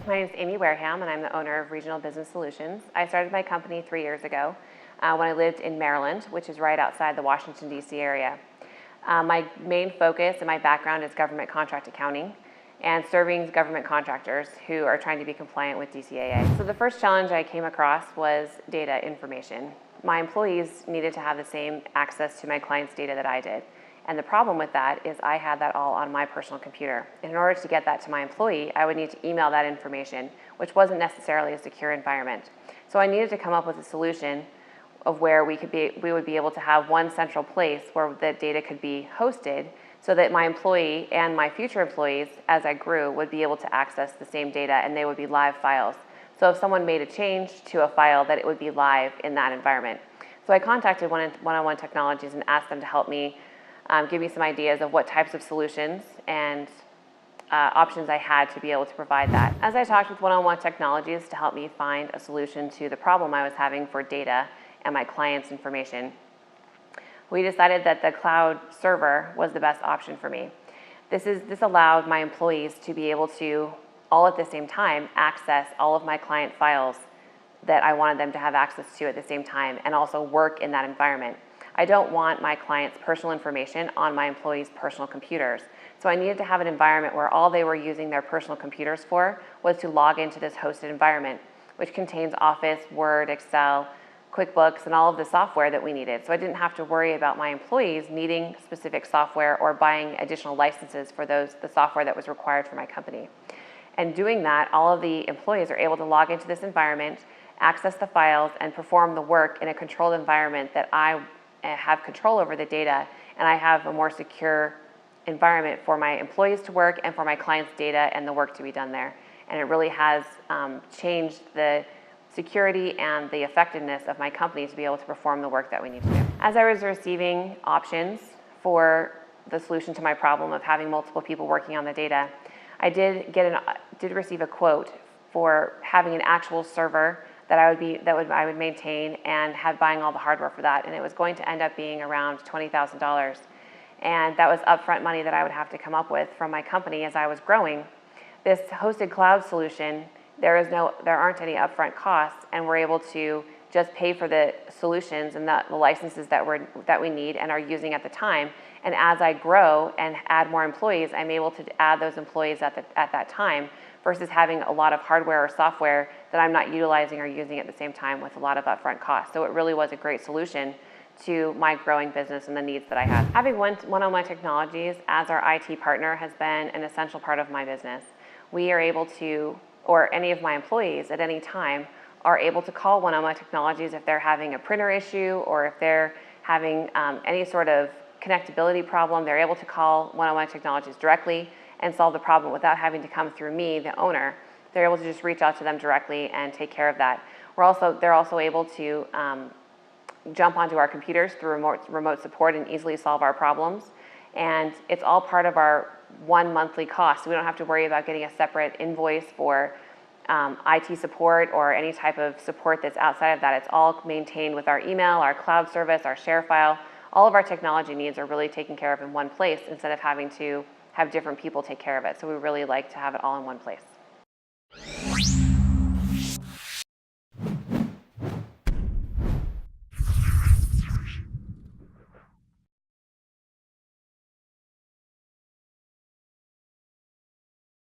My name is Amy Wareham, and I'm the owner of Regional Business Solutions. I started my company 3 years ago when I lived in Maryland, which is right outside the Washington, D.C. area. My main focus and my background is government contract accounting and serving government contractors who are trying to be compliant with DCAA. So the first challenge I came across was data information. My employees needed to have the same access to my clients' data that I did. And the problem with that is I had that all on my personal computer. And in order to get that to my employee, I would need to email that information, which wasn't necessarily a secure environment. So I needed to come up with a solution of where we would be able to have one central place where the data could be hosted so that my employee and my future employees, as I grew, would be able to access the same data and they would be live files. So if someone made a change to a file, that it would be live in that environment. So I contacted One-on-One Technologies and asked them to help me give me some ideas of what types of solutions and options I had to be able to provide that. As I talked with One-on-One Technologies to help me find a solution to the problem I was having for data and my clients' information, we decided that the cloud server was the best option for me. This allowed my employees to be able to, all at the same time, access all of my client files that I wanted them to have access to at the same time and also work in that environment. I don't want my clients' personal information on my employees' personal computers. So I needed to have an environment where all they were using their personal computers for was to log into this hosted environment, which contains Office, Word, Excel, QuickBooks, and all of the software that we needed. So I didn't have to worry about my employees needing specific software or buying additional licenses for the software that was required for my company. And doing that, all of the employees are able to log into this environment, access the files, and perform the work in a controlled environment that I have control over the data, and I have a more secure environment for my employees to work and for my clients' data and the work to be done there. And it really has changed the security and the effectiveness of my company to be able to perform the work that we need to do. As I was receiving options for the solution to my problem of having multiple people working on the data, I did receive a quote for having an actual server that I would maintain and have buying all the hardware for that, and it was going to end up being around $20,000. And that was upfront money that I would have to come up with from my company as I was growing. This hosted cloud solution, there aren't any upfront costs, and we're able to just pay for the solutions and the licenses that we need and are using at the time. And as I grow and add more employees, I'm able to add those employees at that time versus having a lot of hardware or software that I'm not utilizing or using at the same time with a lot of upfront costs. So it really was a great solution to my growing business and the needs that I had. Having One-on-One Technologies as our IT partner has been an essential part of my business. We are able to, or any of my employees at any time, are able to call One-on-One Technologies if they're having a printer issue or if they're having any sort of connectability problem. They're able to call One-on-One Technologies directly and solve the problem without having to come through me, the owner. They're able to just reach out to them directly and take care of that. They're also able to jump onto our computers through remote support and easily solve our problems. And it's all part of our one monthly cost. So we don't have to worry about getting a separate invoice for IT support or any type of support that's outside of that. It's all maintained with our email, our cloud service, our share file. All of our technology needs are really taken care of in one place instead of having to have different people take care of it. So we really like to have it all in one place.